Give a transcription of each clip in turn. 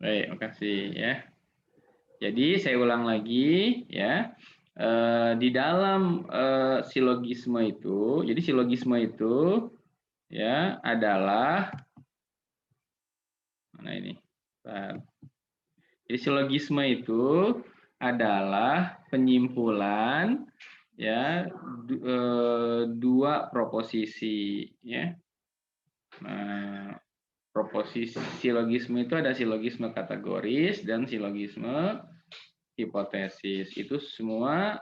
Baik, makasih ya. Jadi saya ulang lagi ya. Di dalam silogisme itu, jadi silogisme itu ya adalah mana ini? Jadi silogisme itu adalah penyimpulan ya dua proposisi ya. Nah, proposisi silogisme itu ada silogisme kategoris dan silogisme hipotesis. Itu semua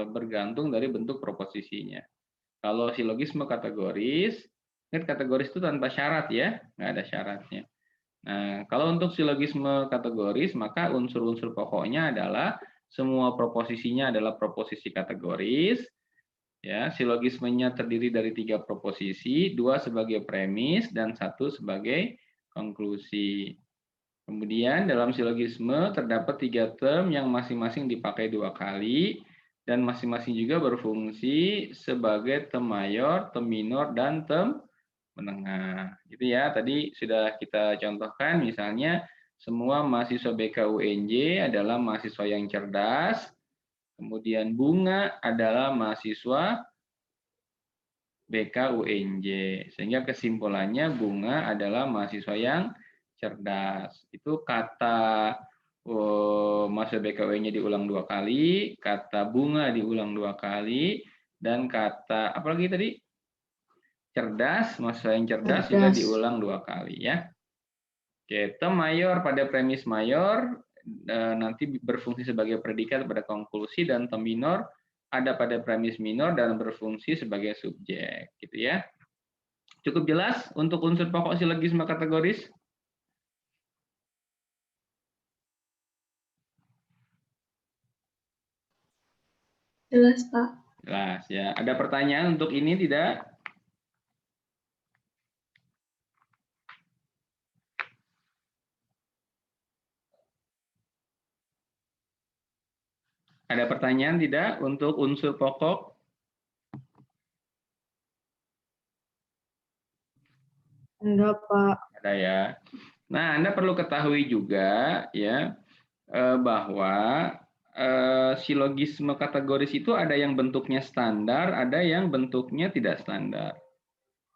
bergantung dari bentuk proposisinya. Kalau silogisme kategoris, kan kategoris itu tanpa syarat ya, nggak ada syaratnya. Nah, kalau untuk silogisme kategoris, maka unsur-unsur pokoknya adalah semua proposisinya adalah proposisi kategoris. Ya, silogismenya terdiri dari 3 proposisi, 2 sebagai premis dan 1 sebagai konklusi. Kemudian dalam silogisme terdapat 3 term yang masing-masing dipakai 2 kali dan masing-masing juga berfungsi sebagai term mayor, term minor, dan term menengah. Gitu ya. Tadi sudah kita contohkan misalnya semua mahasiswa BKUNJ adalah mahasiswa yang cerdas. Kemudian bunga adalah mahasiswa BKUNJ. Sehingga kesimpulannya bunga adalah mahasiswa yang cerdas. Itu kata mahasiswa BKUNJ diulang 2 kali, kata bunga diulang 2 kali, dan kata apa lagi tadi? Cerdas, mahasiswa yang cerdas juga diulang 2 kali ya. Oke, term mayor pada premis mayor nanti berfungsi sebagai predikat pada konklusi, dan term minor ada pada premis minor dan berfungsi sebagai subjek, gitu ya. Cukup jelas untuk unsur pokok silogisme kategoris? Jelas, Pak. Jelas ya. Ada pertanyaan untuk ini tidak? Ada pertanyaan tidak untuk unsur pokok? Enggak, Pak. Ada ya. Nah, Anda perlu ketahui juga ya bahwa silogisme kategoris itu ada yang bentuknya standar, ada yang bentuknya tidak standar.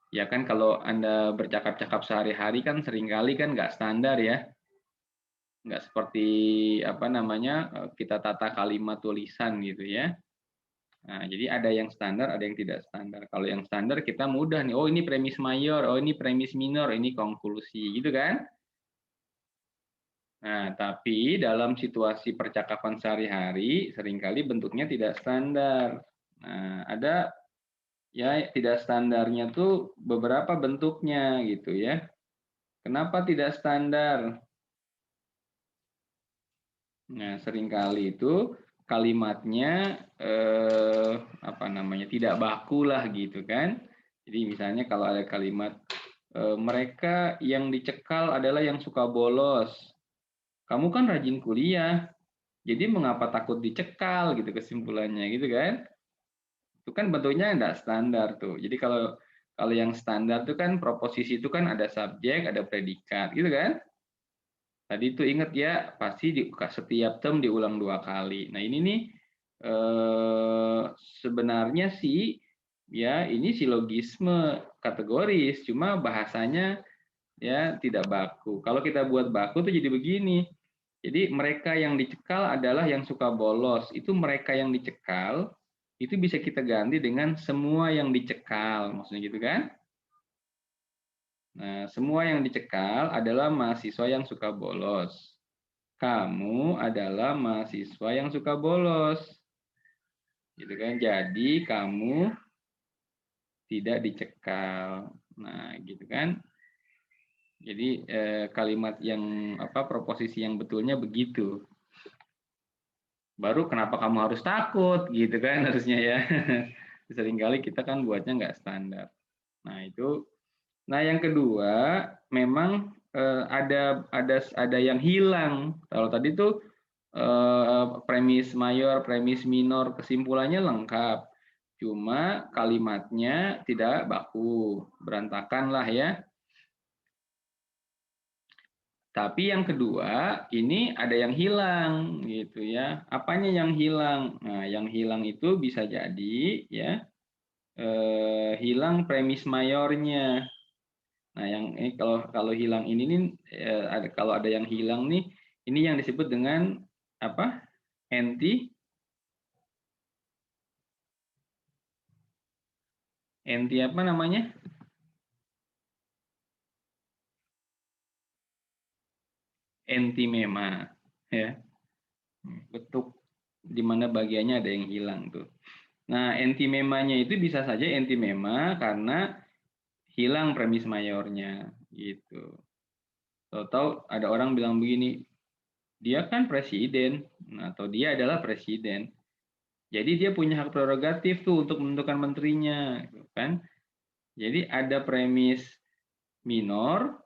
Ya kan kalau Anda bercakap-cakap sehari-hari kan seringkali kan nggak standar ya. Nggak seperti apa namanya kita tata kalimat tulisan gitu ya. Nah, jadi ada yang standar, ada yang tidak standar. Kalau yang standar kita mudah nih, oh ini premis mayor, oh ini premis minor, ini konklusi, gitu kan? Nah, tapi dalam situasi percakapan sehari-hari seringkali bentuknya tidak standar. Nah, ada ya tidak standarnya tuh beberapa bentuknya gitu ya. Kenapa tidak standar? Nah, seringkali itu kalimatnya apa namanya tidak baku lah gitu kan. Jadi misalnya kalau ada kalimat mereka yang dicekal adalah yang suka bolos. Kamu kan rajin kuliah, jadi mengapa takut dicekal gitu kesimpulannya gitu kan? Itu kan bentuknya tidak standar tuh. Jadi kalau kalau yang standar itu kan proposisi itu kan ada subjek, ada predikat gitu kan? Tadi itu ingat ya, pasti setiap term diulang 2 kali. Nah, ini nih sebenarnya sih ya ini silogisme kategoris, cuma bahasanya ya tidak baku. Kalau kita buat baku tuh jadi begini. Jadi mereka yang dicekal adalah yang suka bolos. Itu mereka yang dicekal itu bisa kita ganti dengan semua yang dicekal, maksudnya gitu kan? Nah, semua yang dicekal adalah mahasiswa yang suka bolos. Kamu adalah mahasiswa yang suka bolos. Gitu kan? Jadi kamu tidak dicekal. Nah, gitu kan? Jadi kalimat yang apa proposisi yang betulnya begitu. Baru kenapa kamu harus takut gitu kan harusnya ya. Seringkali kita kan buatnya nggak standar. Nah, itu. Nah, yang kedua memang ada yang hilang. Kalau tadi tuh premis mayor, premis minor, kesimpulannya lengkap. Cuma kalimatnya tidak baku, berantakan lah ya. Tapi yang kedua, ini ada yang hilang gitu ya. Apanya yang hilang? Nah, yang hilang itu bisa jadi ya hilang premis mayornya. Nah, yang ini kalau hilang ini nih kalau ada yang hilang nih, ini yang disebut dengan apa? Anti apa namanya? Antimema ya. Bentuk di mana bagiannya ada yang hilang tuh. Nah, antimemanya itu bisa saja antimema karena hilang premis mayornya gitu. Tahu-tahu ada orang bilang begini, dia kan presiden, atau dia adalah presiden. Jadi dia punya hak prerogatif tuh untuk menentukan menterinya, gitu kan? Jadi ada premis minor,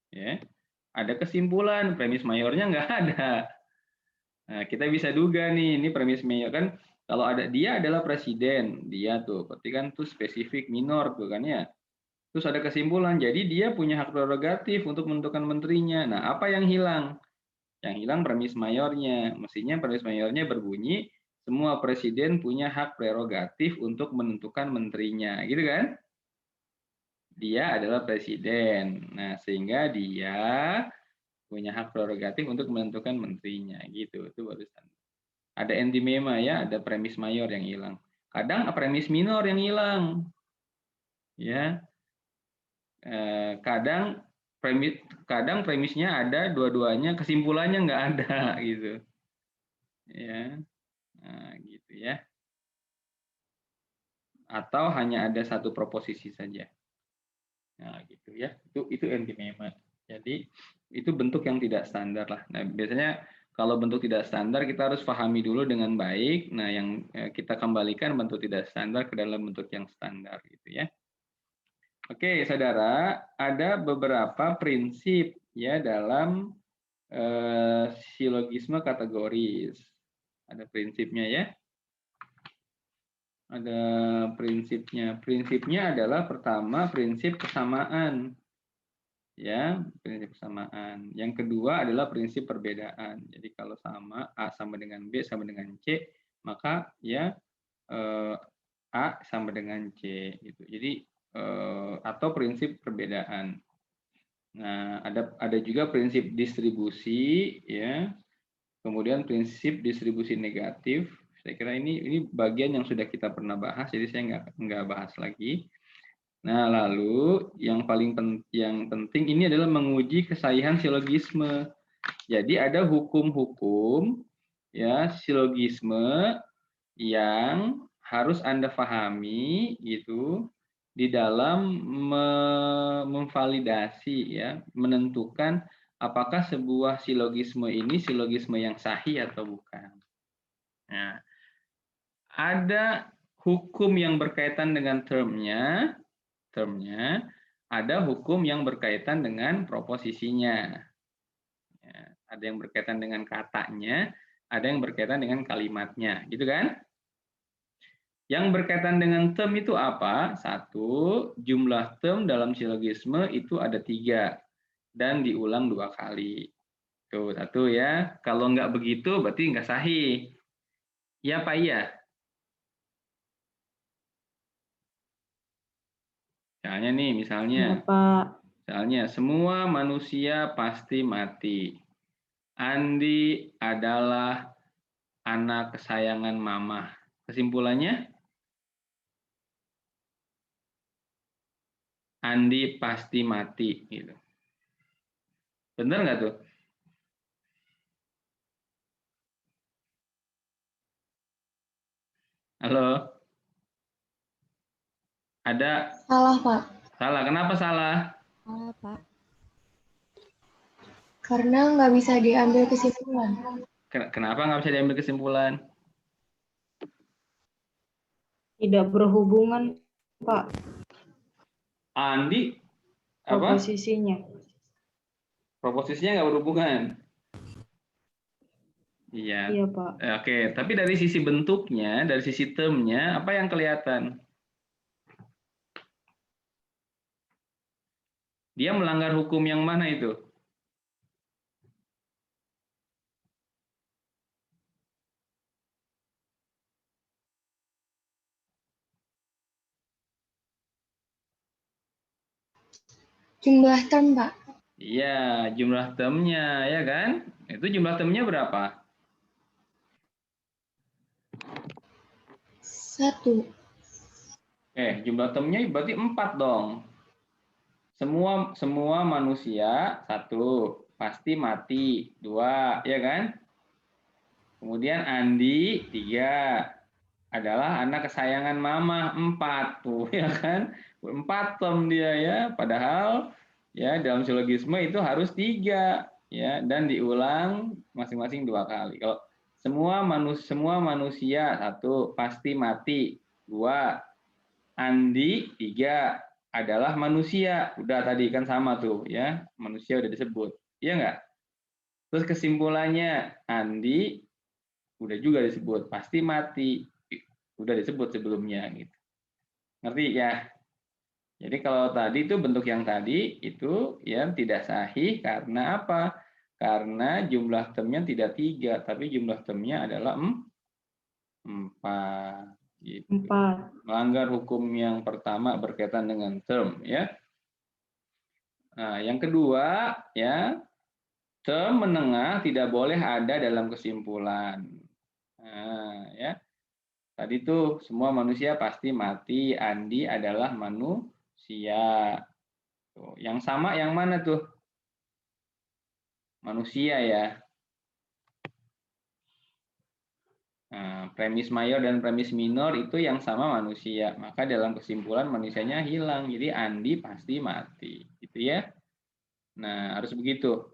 ya, ada kesimpulan premis mayornya nggak ada. Nah, kita bisa duga nih, ini premis mayor kan? Kalau ada dia adalah presiden, dia tuh, berarti kan tuh spesifik minor tuh kan ya. Terus ada kesimpulan, jadi dia punya hak prerogatif untuk menentukan menterinya. Nah, apa yang hilang? Yang hilang premis mayornya. Mestinya premis mayornya berbunyi, semua presiden punya hak prerogatif untuk menentukan menterinya. Gitu kan? Dia adalah presiden. Nah, sehingga dia punya hak prerogatif untuk menentukan menterinya. Gitu. Itu barusan. Ada antimema ya, ada premis mayor yang hilang. Kadang premis minor yang hilang. Ya, kadang premisnya ada, dua-duanya kesimpulannya nggak ada gitu ya. Nah, gitu ya, atau hanya ada satu proposisi saja. Nah, gitu ya, itu antimema. Jadi itu bentuk yang tidak standar lah. Nah, biasanya kalau bentuk tidak standar kita harus pahami dulu dengan baik. Nah, yang kita kembalikan bentuk tidak standar ke dalam bentuk yang standar gitu ya. Oke, saudara, ada beberapa prinsip ya dalam silogisme kategoris. Ada prinsipnya ya. Ada prinsipnya. Prinsipnya adalah pertama prinsip kesamaan. Ya, prinsip kesamaan. Yang kedua adalah prinsip perbedaan. Jadi kalau sama A sama dengan B sama dengan C, maka ya A sama dengan C gitu. Jadi atau prinsip perbedaan. Nah, ada juga prinsip distribusi ya. Kemudian prinsip distribusi negatif. Saya kira ini bagian yang sudah kita pernah bahas, jadi saya nggak bahas lagi. Nah, lalu yang penting ini adalah menguji kesahihan silogisme. Jadi ada hukum-hukum ya silogisme yang harus Anda pahami gitu di dalam memvalidasi ya, menentukan apakah sebuah silogisme ini silogisme yang sahih atau bukan. Nah, ada hukum yang berkaitan dengan termnya, ada hukum yang berkaitan dengan proposisinya. Ya, ada yang berkaitan dengan katanya, ada yang berkaitan dengan kalimatnya, gitu kan? Yang berkaitan dengan term itu apa? Satu, jumlah term dalam silogisme itu ada 3 dan diulang 2 kali. Tuh, satu ya. Kalau nggak begitu berarti nggak sahih. Ya Pak iya? Misalnya nih, Ya, Pak. misalnya semua manusia pasti mati. Andi adalah anak kesayangan mama. Kesimpulannya? Andi pasti mati gitu. Benar nggak tuh? Halo? Ada? Salah, Pak. Salah. Kenapa salah? Salah, Pak. Karena nggak bisa diambil kesimpulan. Kenapa nggak bisa diambil kesimpulan? Tidak berhubungan, Pak, Andi apa? proposisinya. Proposisinya nggak berhubungan. Iya. Iya, Pak. Oke, tapi dari sisi bentuknya, dari sisi termnya, apa yang kelihatan? Dia melanggar hukum yang mana itu? Jumlah term, Pak. Iya, jumlah termnya, ya kan? Itu jumlah termnya berapa? 1. Jumlah termnya berarti 4 dong. Semua manusia 1, pasti mati 2, ya kan? Kemudian Andi 3, adalah anak kesayangan mama 4 tuh, ya kan? 4 term dia ya, padahal ya dalam silogisme itu harus 3 ya, dan diulang masing-masing 2 kali. Kalau semua manusia 1 pasti mati 2, Andi 3 adalah manusia. Udah tadi kan sama tuh ya, manusia udah disebut. Iya nggak? Terus kesimpulannya Andi udah juga disebut, pasti mati. Udah disebut sebelumnya gitu. Ngerti ya? Jadi kalau tadi itu bentuk yang tadi itu ya tidak sahih karena apa? Karena jumlah termnya tidak 3, tapi jumlah termnya adalah 4 gitu. 4. Melanggar hukum yang pertama berkaitan dengan term ya. Nah, yang kedua ya, term menengah tidak boleh ada dalam kesimpulan. Nah, ya. Tadi tuh semua manusia pasti mati, Andi adalah manusia. Tuh, yang sama yang mana tuh? Manusia ya. Nah, premis mayor dan premis minor itu yang sama manusia. Maka dalam kesimpulan manusianya hilang. Jadi Andi pasti mati. Gitu ya. Nah, harus begitu.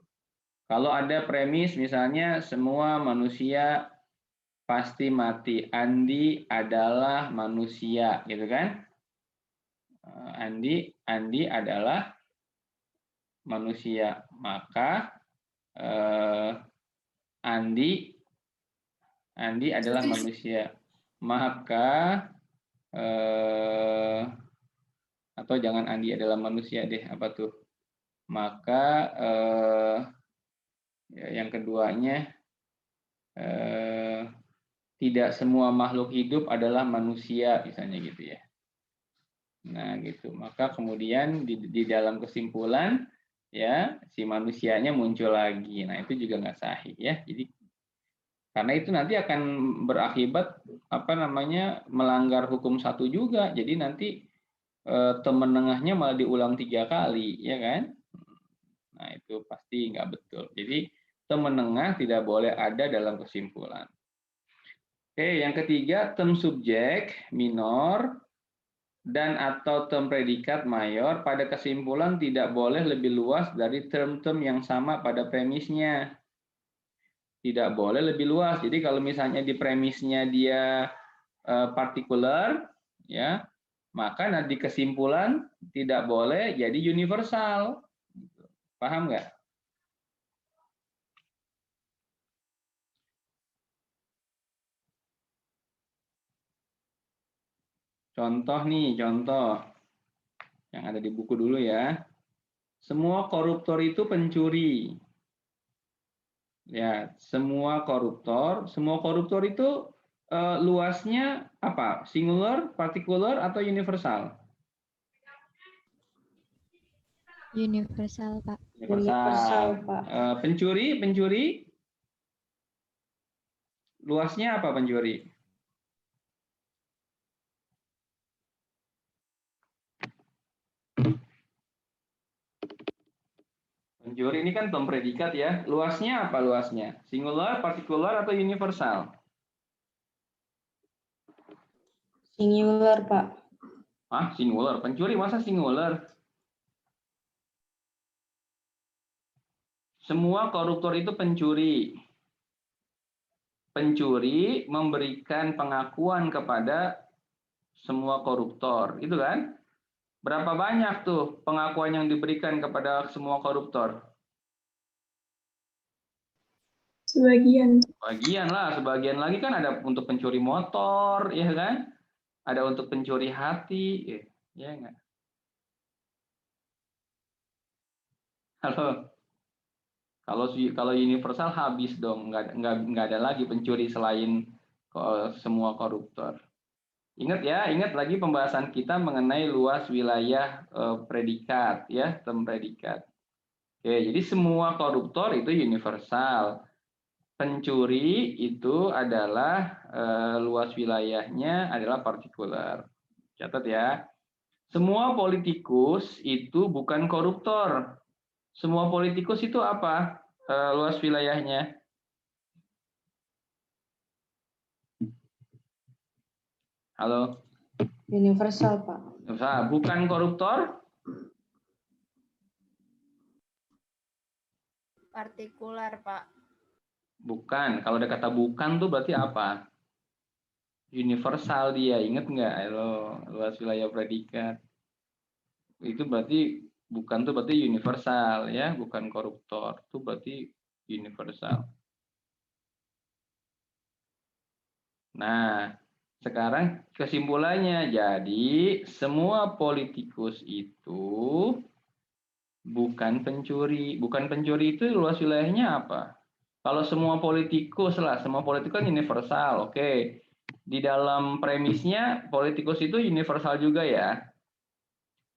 Kalau ada premis misalnya semua manusia pasti mati. Andi adalah manusia, gitu kan? Andi adalah manusia. Maka Andi adalah manusia. Maka atau jangan Andi adalah manusia deh, apa tuh? Maka yang keduanya tidak semua makhluk hidup adalah manusia, misalnya gitu ya. Nah, gitu. Maka kemudian di dalam kesimpulan ya si manusianya muncul lagi. Nah, itu juga nggak sahih ya. Jadi karena itu nanti akan berakibat apa namanya melanggar hukum 1 juga. Jadi nanti teman tengahnya malah diulang 3 kali, ya kan? Nah, itu pasti nggak betul. Jadi teman tengah tidak boleh ada dalam kesimpulan. Oke, yang ketiga, term subjek minor dan atau term predikat mayor pada kesimpulan tidak boleh lebih luas dari term-term yang sama pada premisnya. Tidak boleh lebih luas. Jadi kalau misalnya di premisnya dia partikular, ya, maka nanti kesimpulan tidak boleh jadi universal. Paham nggak? Contoh nih, contoh yang ada di buku dulu ya. Semua koruptor itu pencuri. Ya, semua koruptor itu luasnya apa? Singular, partikular, atau universal? Universal, Pak. Universal, Universal. Pak. Pencuri, luasnya apa pencuri? Pencuri ini kan term predikat ya. Luasnya apa luasnya? Singular, partikular, atau universal? Singular, Pak. Singular. Pencuri masa singular? Semua koruptor itu pencuri. Pencuri memberikan pengakuan kepada semua koruptor, itu kan? Berapa banyak tuh pengakuan yang diberikan kepada semua koruptor? Sebagian. Sebagian lagi kan ada untuk pencuri motor, ya kan? Ada untuk pencuri hati, ya enggak? Halo. Kalau universal habis dong, nggak ada lagi pencuri selain semua koruptor. Ingat ya, ingat lagi pembahasan kita mengenai luas wilayah predikat ya, term predikat. Oke, jadi semua koruptor itu universal. Pencuri itu adalah luas wilayahnya adalah partikular. Catat ya. Semua politikus itu bukan koruptor. Semua politikus itu apa? Luas wilayahnya. Halo. Universal, Pak. Bukan koruptor? Partikular, Pak. Bukan. Kalau ada kata bukan tuh berarti apa? Universal dia. Ingat nggak? Halo, luas wilayah predikat. Itu berarti bukan tuh berarti universal ya, bukan koruptor. Itu berarti universal. Nah, sekarang kesimpulannya, jadi semua politikus itu bukan pencuri. Bukan pencuri itu luas wilayahnya apa? Kalau semua politikus lah, semua politikus kan universal, oke. Di dalam premisnya politikus itu universal juga ya.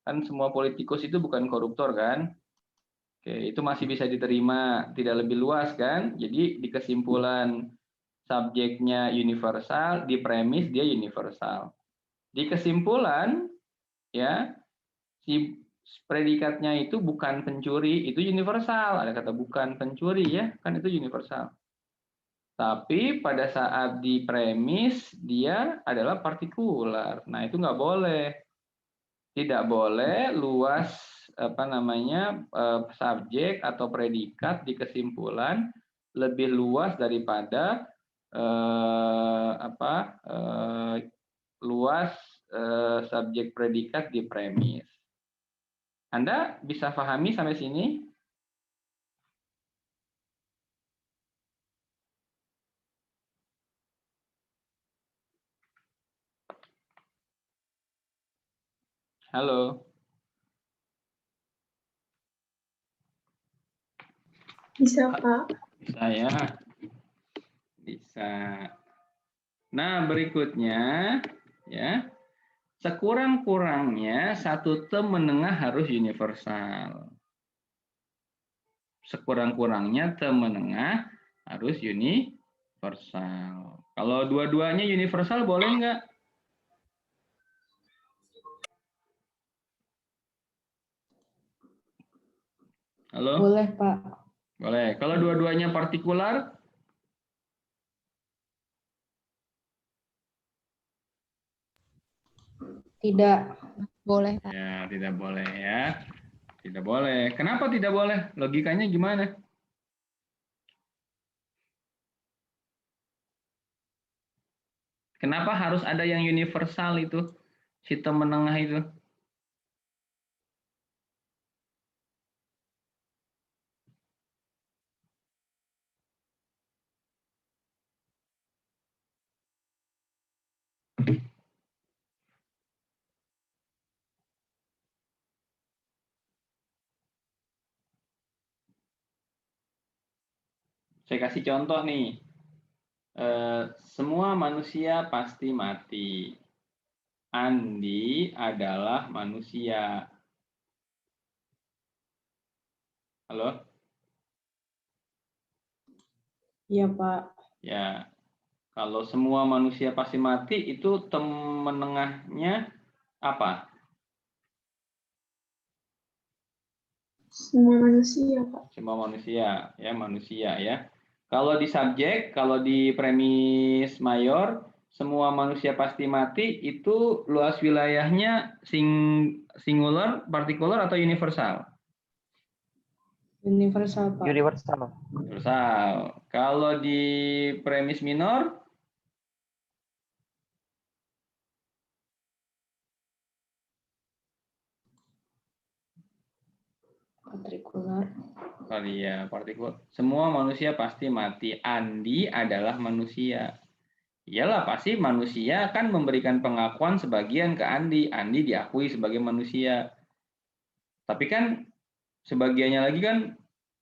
Kan semua politikus itu bukan koruptor kan? Oke, itu masih bisa diterima, tidak lebih luas kan? Jadi di kesimpulan subjeknya universal, di premis dia universal. Di kesimpulan ya si predikatnya itu bukan pencuri, itu universal. Ada kata bukan pencuri ya, kan itu universal. Tapi pada saat di premis dia adalah partikular. Nah, itu nggak boleh. Tidak boleh luas apa namanya subjek atau predikat di kesimpulan lebih luas daripada luas subjek predikat di premis. Anda bisa pahami sampai sini? Halo. Bisa, Pak. Bisa ya. Bisa. Nah, berikutnya ya. Sekurang-kurangnya satu term menengah harus universal. Sekurang-kurangnya term menengah harus universal. Kalau dua-duanya universal boleh nggak? Halo? Boleh, Pak. Boleh. Kalau dua-duanya partikular? Tidak. Boleh, Pak. Ya, tidak boleh ya. Tidak boleh. Kenapa tidak boleh? Logikanya gimana? Kenapa harus ada yang universal itu? Sistem menengah itu? Saya kasih contoh nih. Semua manusia pasti mati. Andi adalah manusia. Halo? Iya, Pak. Ya, kalau semua manusia pasti mati, itu tem menengahnya apa? Semua manusia, Pak. Semua manusia, ya manusia ya. Kalau di subjek, kalau di premis mayor, semua manusia pasti mati, itu luas wilayahnya singular, partikular, atau universal? Universal, Pak. Universal. Universal. Kalau di premis minor, Partikular. ya partikular. Semua manusia pasti mati. Andi adalah manusia. Iyalah, pasti manusia akan memberikan pengakuan sebagian ke Andi. Andi diakui sebagai manusia. Tapi kan sebagiannya lagi kan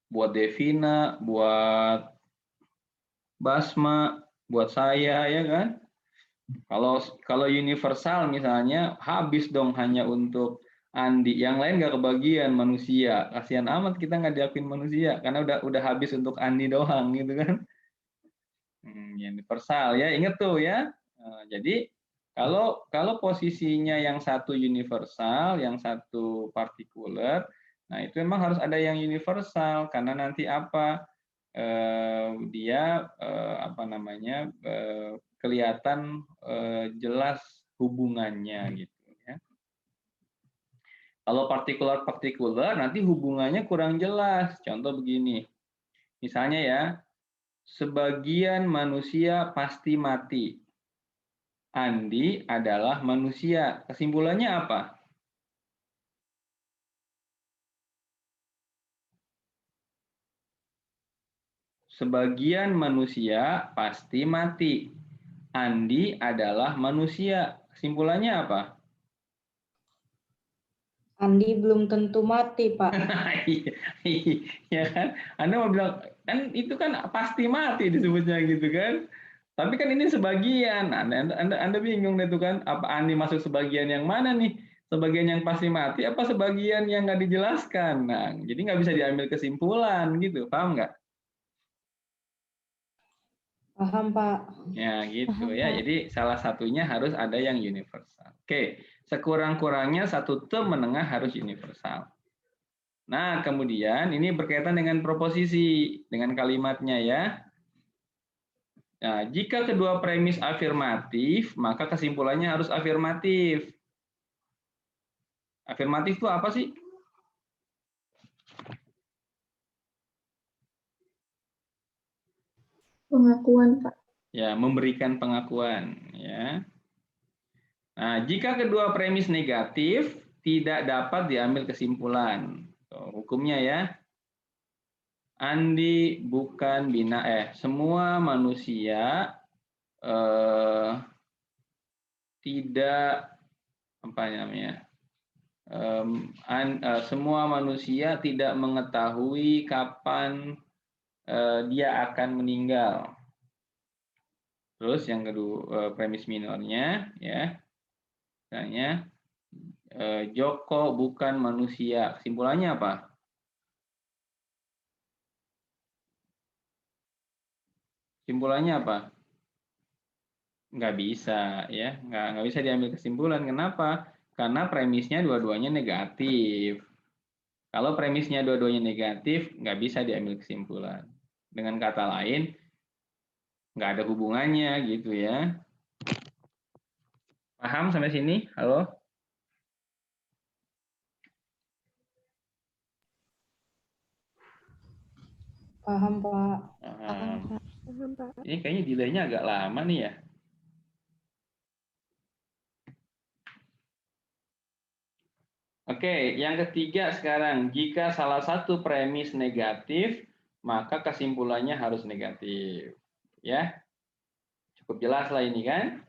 buat Devina, buat Basma, buat saya, ya kan? Kalau universal misalnya habis dong hanya untuk Andi, yang lain nggak kebagian manusia. Kasihan amat kita nggak diakuin manusia karena udah habis untuk Andi doang gitu kan. Universal ya, inget tuh ya. Jadi kalau posisinya yang satu universal, yang satu partikular, nah itu memang harus ada yang universal karena nanti apa? Dia apa namanya? Kelihatan jelas hubungannya gitu ya. Kalau partikular nanti hubungannya kurang jelas. Contoh begini. Misalnya ya, sebagian manusia pasti mati. Andi adalah manusia. Kesimpulannya apa? Sebagian manusia pasti mati. Andi adalah manusia. Kesimpulannya apa? Andi belum tentu mati, Pak. Iya kan? Anda mau bilang, kan itu kan pasti mati disebutnya gitu kan? Tapi kan ini sebagian. Anda bingung deh tuh kan? Apa Andi masuk sebagian yang mana nih? Sebagian yang pasti mati, apa sebagian yang nggak dijelaskan? Nah, jadi nggak bisa diambil kesimpulan gitu, paham nggak? Paham, Pak. Ya gitu Paham, ya. Pak. Jadi salah satunya harus ada yang universal. Oke, sekurang-kurangnya satu term menengah harus universal. Nah, kemudian ini berkaitan dengan proposisi, dengan kalimatnya ya. Nah, jika kedua premis afirmatif, maka kesimpulannya harus afirmatif. Afirmatif itu apa sih? Pengakuan, Pak. Ya, memberikan pengakuan ya. Nah, jika kedua premis negatif, tidak dapat diambil kesimpulan. Hukumnya ya. Andi bukan semua manusia tidak apa namanya? Semua manusia tidak mengetahui kapan dia akan meninggal. Terus yang kedua premis minornya ya, misalnya Joko bukan manusia. Kesimpulannya apa? Kesimpulannya apa? Nggak bisa ya, nggak bisa diambil kesimpulan. Kenapa? Karena premisnya dua-duanya negatif. Kalau premisnya dua-duanya negatif, nggak bisa diambil kesimpulan. Dengan kata lain, nggak ada hubungannya gitu ya. Paham sampai sini? Halo? Paham, Pak. Paham, Pak. Paham, Pak. Ini kayaknya delaynya agak lama nih ya. Oke, yang ketiga sekarang, jika salah satu premis negatif, maka kesimpulannya harus negatif. Ya, cukup jelas lah ini kan.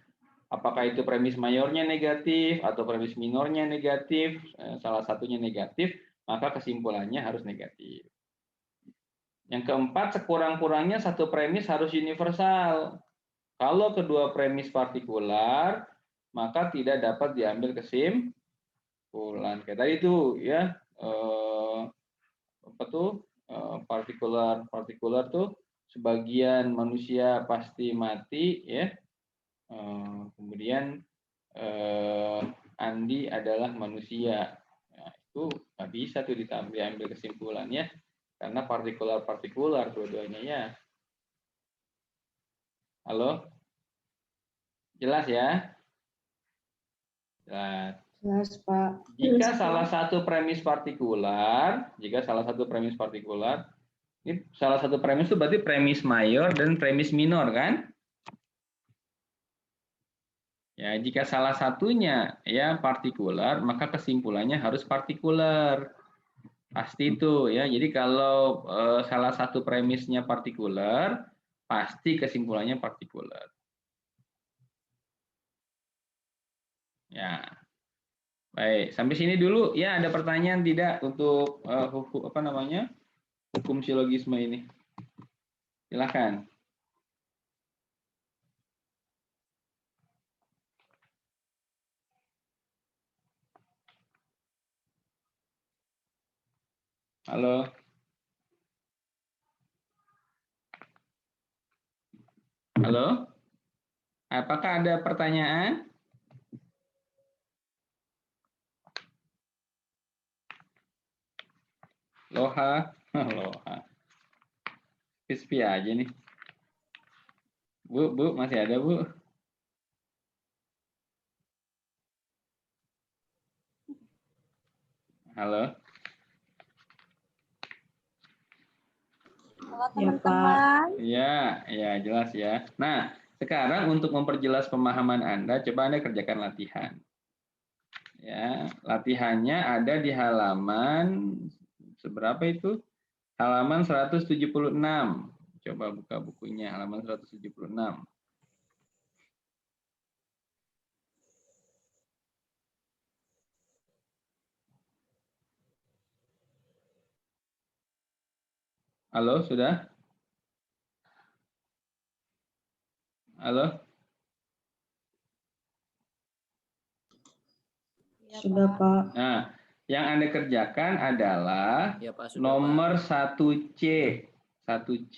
Apakah itu premis mayornya negatif atau premis minornya negatif, salah satunya negatif, maka kesimpulannya harus negatif. Yang keempat, sekurang-kurangnya satu premis harus universal. Kalau kedua premis partikular, maka tidak dapat diambil kesimpulan. Kayak tadi itu ya, apa tuh partikular tuh sebagian manusia pasti mati ya. Kemudian Andi adalah manusia. Nah, itu nggak bisa tuh diambil kesimpulannya karena partikular dua-duanya ya. Halo? Jelas ya? Jelas. Jelas, Pak. Jika salah satu premis partikular, ini salah satu premis itu berarti premis mayor dan premis minor kan? Ya, jika salah satunya ya partikular, maka kesimpulannya harus partikular. Pasti itu ya. Jadi kalau salah satu premisnya partikular, pasti kesimpulannya partikular. Ya. Baik, sampai sini dulu ya. Ada pertanyaan tidak untuk hukum silogisme ini? Silakan. Halo. Halo. Apakah ada pertanyaan? Loha. Loha. Crispy aja nih. Bu, masih ada, Bu? Halo. Halo Ya, teman-teman. Iya, ya jelas ya. Nah, sekarang untuk memperjelas pemahaman Anda, coba Anda kerjakan latihan. Ya, latihannya ada di halaman seberapa itu? Halaman 176. Coba buka bukunya, halaman 176. Halo, sudah? Halo? Ya, Sudah, Pak. Nah, yang Anda kerjakan adalah Ya, Pak, sudah, nomor Pak. 1C. 1C.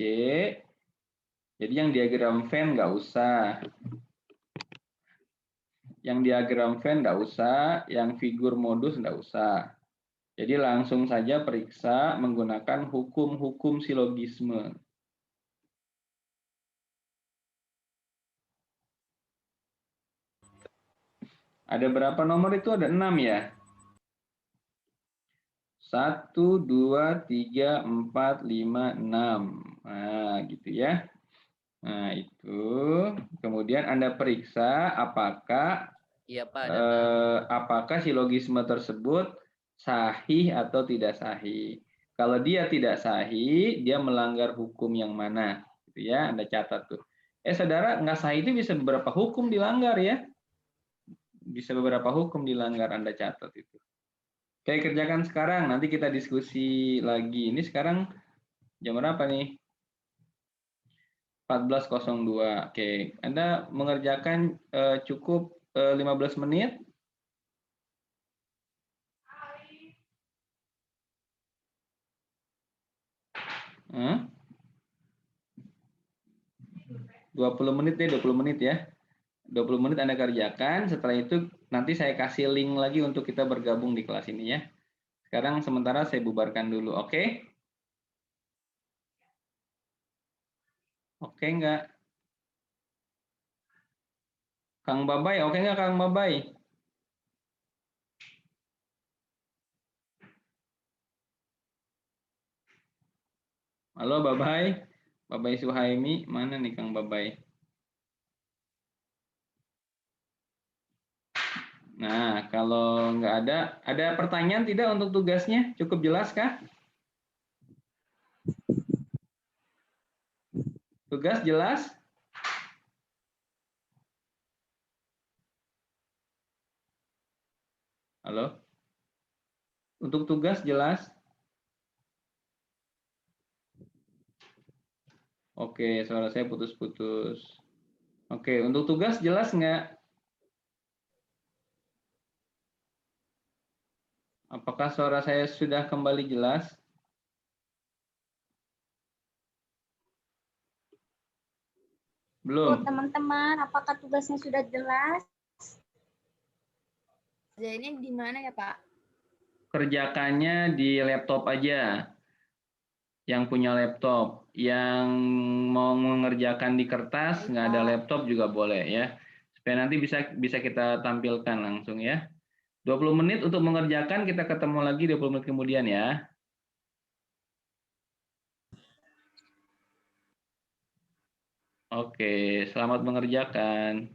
Jadi yang diagram Venn nggak usah. Yang diagram Venn nggak usah, yang figur modus nggak usah. Jadi langsung saja periksa menggunakan hukum-hukum silogisme. Ada berapa nomor itu? Ada 6 ya? 1, 2, 3, 4, 5, 6. Nah, gitu ya. Nah, itu. Kemudian Anda periksa apakah Iya, Pak, ada 6. apakah silogisme tersebut sahih atau tidak sahih. Kalau dia tidak sahih, dia melanggar hukum yang mana? Gitu ya, Anda catat tuh. Saudara, nggak sahih itu bisa beberapa hukum dilanggar ya. Bisa beberapa hukum dilanggar, Anda catat itu. Oke, kerjakan sekarang, nanti kita diskusi lagi. Ini sekarang jam berapa nih? 14.02. Oke, Anda mengerjakan cukup 15 menit. Hmm? 20 menit deh, 20 menit ya. 20 menit Anda kerjakan, setelah itu nanti saya kasih link lagi untuk kita bergabung di kelas ini ya. Sekarang sementara saya bubarkan dulu, oke? Oke enggak? Kang Babay, oke enggak Kang Babay? Halo Babay, Babay Suhaimi, mana nih Kang Babay? Nah, kalau nggak ada pertanyaan tidak untuk tugasnya? Cukup jelas kah? Tugas jelas? Halo? Untuk tugas jelas? Oke, suara saya putus-putus. Oke, untuk tugas jelas nggak? Apakah suara saya sudah kembali jelas? Belum? Teman-teman, apakah tugasnya sudah jelas? Ini di mana ya, Pak? Kerjakannya di laptop aja. Yang punya laptop. Yang mau mengerjakan di kertas, nggak ada laptop juga boleh ya. Supaya nanti bisa kita tampilkan langsung ya. 20 menit untuk mengerjakan, kita ketemu lagi 20 menit kemudian ya. Oke, selamat mengerjakan.